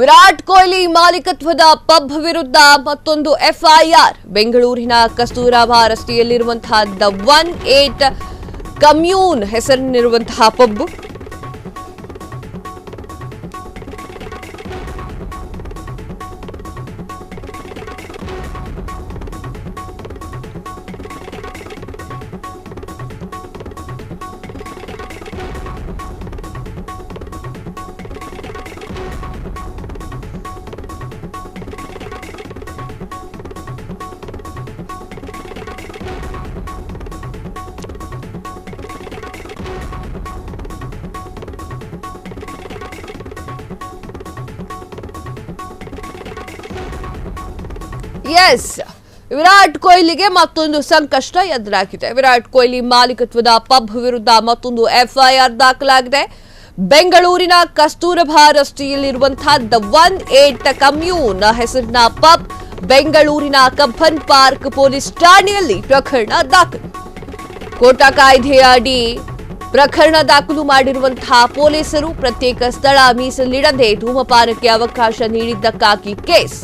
ವಿರಾಟ್ ಕೊಹ್ಲಿ ಮಾಲೀಕತ್ವದ ಪಬ್ ವಿರುದ್ಧ ಮತ್ತೊಂದು ಎಫ್ಐಆರ್. ಬೆಂಗಳೂರಿನ ಕಸ್ತೂರಬಾ ರಸ್ತೆಯಲ್ಲಿರುವಂತಹ ದ 18 ಕಮ್ಯೂನ್ ಹೆಸರಿನಿರುವಂತಹ ಪಬ್. ಎಸ್, ವಿರಾಟ್ ಕೊಹ್ಲಿಗೆ ಮತ್ತೊಂದು ಸಂಕಷ್ಟ ಎದುರಾಗಿದೆ. ವಿರಾಟ್ ಕೊಹ್ಲಿ ಮಾಲೀಕತ್ವದ ಪಬ್ ವಿರುದ್ಧ ಮತ್ತೊಂದು ಎಫ್ಐಆರ್ ದಾಖಲಾಗಿದೆ. ಬೆಂಗಳೂರಿನ ಕಸ್ತೂರಬಾ ರಸ್ತೆಯಲ್ಲಿರುವಂತಹ ದ 18 ಕಮ್ಯೂನ್ ಹೆಸರಿನ ಪಬ್ ಬೆಂಗಳೂರಿನ ಕಬ್ಬನ್ ಪಾರ್ಕ್ ಪೊಲೀಸ್ ಠಾಣೆಯಲ್ಲಿ ಪ್ರಕರಣ ದಾಖಲು. ಕೋಟಾ ಕಾಯ್ದೆಯ ಅಡಿ ಪ್ರಕರಣ ದಾಖಲು ಮಾಡಿರುವಂತಹ ಪೊಲೀಸರು ಪ್ರತ್ಯೇಕ ಸ್ಥಳ ಮೀಸಲಿಡದೆ ಧೂಮಪಾನಕ್ಕೆ ಅವಕಾಶ ನೀಡಿದ್ದಕ್ಕಾಗಿ case.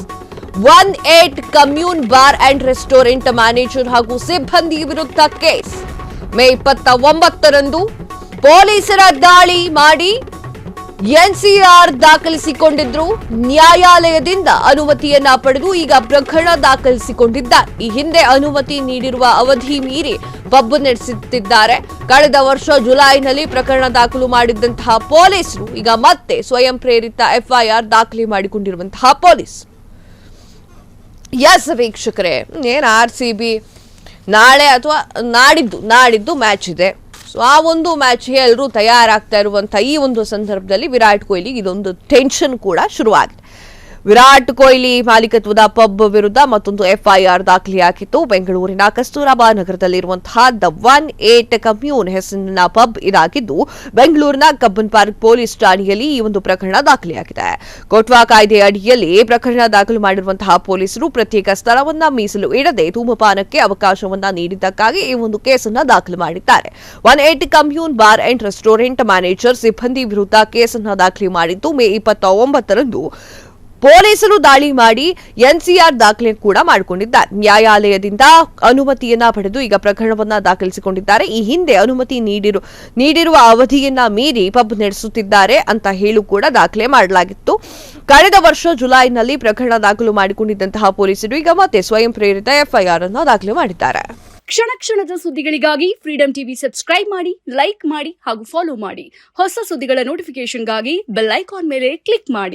18 commune bar and restaurant manager ಹಾಗೂ ಸಿಬ್ಬಂದಿ ವಿರುದ್ಧ ಕೇಸ್. ಮೇ 29ರಂದು ಪೊಲೀಸರ ದಾಳಿ ಮಾಡಿ ಎನ್ಸಿಆರ್ ದಾಖಲಿಸಿಕೊಂಡಿದ್ರು. ನ್ಯಾಯಾಲಯದಿಂದ ಅನುಮತಿಯನ್ನ ಪಡೆದು ಈಗ ಪ್ರಕರಣ ದಾಖಲಿಸಿಕೊಂಡಿದ್ದಾರೆ. ಈ ಹಿಂದೆ ಅನುಮತಿ ನೀಡಿರುವ ಅವಧಿ ಮೀರಿ ಪಬ್ ನಡೆಸುತ್ತಿದ್ದಾರೆ. ಕಳೆದ ವರ್ಷ ಜುಲೈನಲ್ಲಿ ಪ್ರಕರಣ ದಾಖಲು ಮಾಡಿದ್ದಂತಹ ಪೊಲೀಸರು ಈಗ ಮತ್ತೆ ಸ್ವಯಂ ಪ್ರೇರಿತ ಎಫ್ಐಆರ್ ದಾಖಲೆ ಮಾಡಿಕೊಂಡಿರುವಂತಹ ಪೊಲೀಸ್. ಎಸ್ ವೀಕ್ಷಕರೇ, ಏನು RCB ನಾಳೆ ಅಥವಾ ನಾಡಿದ್ದು ಮ್ಯಾಚ್ ಇದೆ. ಸೊ ಆ ಒಂದು ಮ್ಯಾಚ್ಗೆ ಎಲ್ಲರೂ ತಯಾರಾಗ್ತಾ ಇರುವಂಥ ಈ ಒಂದು ಸಂದರ್ಭದಲ್ಲಿ ವಿರಾಟ್ ಕೊಹ್ಲಿ ಇದೊಂದು ಟೆನ್ಷನ್ ಕೂಡ ಶುರುವಾಗಿದೆ. ವಿರಾಟ್ ಕೊಹ್ಲಿ ಮಾಲೀಕತ್ವದ ಪಬ್ ವಿರುದ್ಧ ಮತ್ತೊಂದು ಎಫ್ಐಆರ್ ದಾಖಲೆಯಾಗಿತ್ತು. ಬೆಂಗಳೂರಿನ ಕಸ್ತೂರಬಾ ನಗರದಲ್ಲಿರುವಂತಹ ದ 18 ಕಮ್ಯೂನ್ ಹೆಸರಿನ ಪಬ್ ಇದಾಗಿದ್ದು ಬೆಂಗಳೂರಿನ ಕಬ್ಬನ್ ಪಾರ್ಕ್ ಪೊಲೀಸ್ ಠಾಣೆಯಲ್ಲಿ ಈ ಒಂದು ಪ್ರಕರಣ ದಾಖಲೆಯಾಗಿದೆ. ಕೋಟ್ವಾ ಕಾಯ್ದೆಯ ಅಡಿಯಲ್ಲಿ ಪ್ರಕರಣ ದಾಖಲು ಮಾಡಿರುವಂತಹ ಪೊಲೀಸರು ಪ್ರತ್ಯೇಕ ಸ್ಥಳವನ್ನ ಮೀಸಲು ಇಡದೆ ಧೂಮಪಾನಕ್ಕೆ ಅವಕಾಶವನ್ನ ನೀಡಿದ್ದಕ್ಕಾಗಿ ಈ ಒಂದು ಕೇಸನ್ನ ದಾಖಲು ಮಾಡಿದ್ದಾರೆ. 18 commune bar and restaurant manager ಸಿಬ್ಬಂದಿ ವಿರುದ್ಧ ಕೇಸನ್ನ ದಾಖಲೆ ಮಾಡಿದ್ದು ಮೇ 29ರಂದು ಪೊಲೀಸರು ದಾಳಿ ಮಾಡಿ ಎನ್ಸಿಆರ್ ದಾಖಲೆ ಕೂಡ ಮಾಡಿಕೊಂಡಿದ್ದಾರೆ. ನ್ಯಾಯಾಲಯದಿಂದ ಅನುಮತಿಯನ್ನ ಪಡೆದು ಈಗ ಪ್ರಕರಣವನ್ನ ದಾಖಲಿಸಿಕೊಂಡಿದ್ದಾರೆ. ಈ ಹಿಂದೆ ಅನುಮತಿ ನೀಡಿರುವ ಅವಧಿಯನ್ನ ಮೀರಿ ಪಬ್ ನಡೆಸುತ್ತಿದ್ದಾರೆ ಅಂತ ಹೇಳಿ ಕೂಡ ದಾಖಲೆ ಮಾಡಲಾಗಿತ್ತು. ಕಳೆದ ವರ್ಷ ಜುಲೈನಲ್ಲಿ ಪ್ರಕರಣ ದಾಖಲು ಮಾಡಿಕೊಂಡಿದ್ದಂತಹ ಪೊಲೀಸರು ಈಗ ಮತ್ತೆ ಸ್ವಯಂ ಪ್ರೇರಿತ ಎಫ್ಐಆರ್ ಅನ್ನು ದಾಖಲೆ ಮಾಡಿದ್ದಾರೆ. ಕ್ಷಣ ಕ್ಷಣದ ಸುದ್ದಿಗಳಿಗಾಗಿ ಫ್ರೀಡಂ ಟಿವಿ ಸಬ್ಸ್ಕ್ರೈಬ್ ಮಾಡಿ, ಲೈಕ್ ಮಾಡಿ ಹಾಗೂ ಫಾಲೋ ಮಾಡಿ. ಹೊಸ ಸುದ್ದಿಗಳ ನೋಟಿಫಿಕೇಶನ್ಗಾಗಿ ಬೆಲ್ ಐಕಾನ್ ಮೇಲೆ ಕ್ಲಿಕ್ ಮಾಡಿ.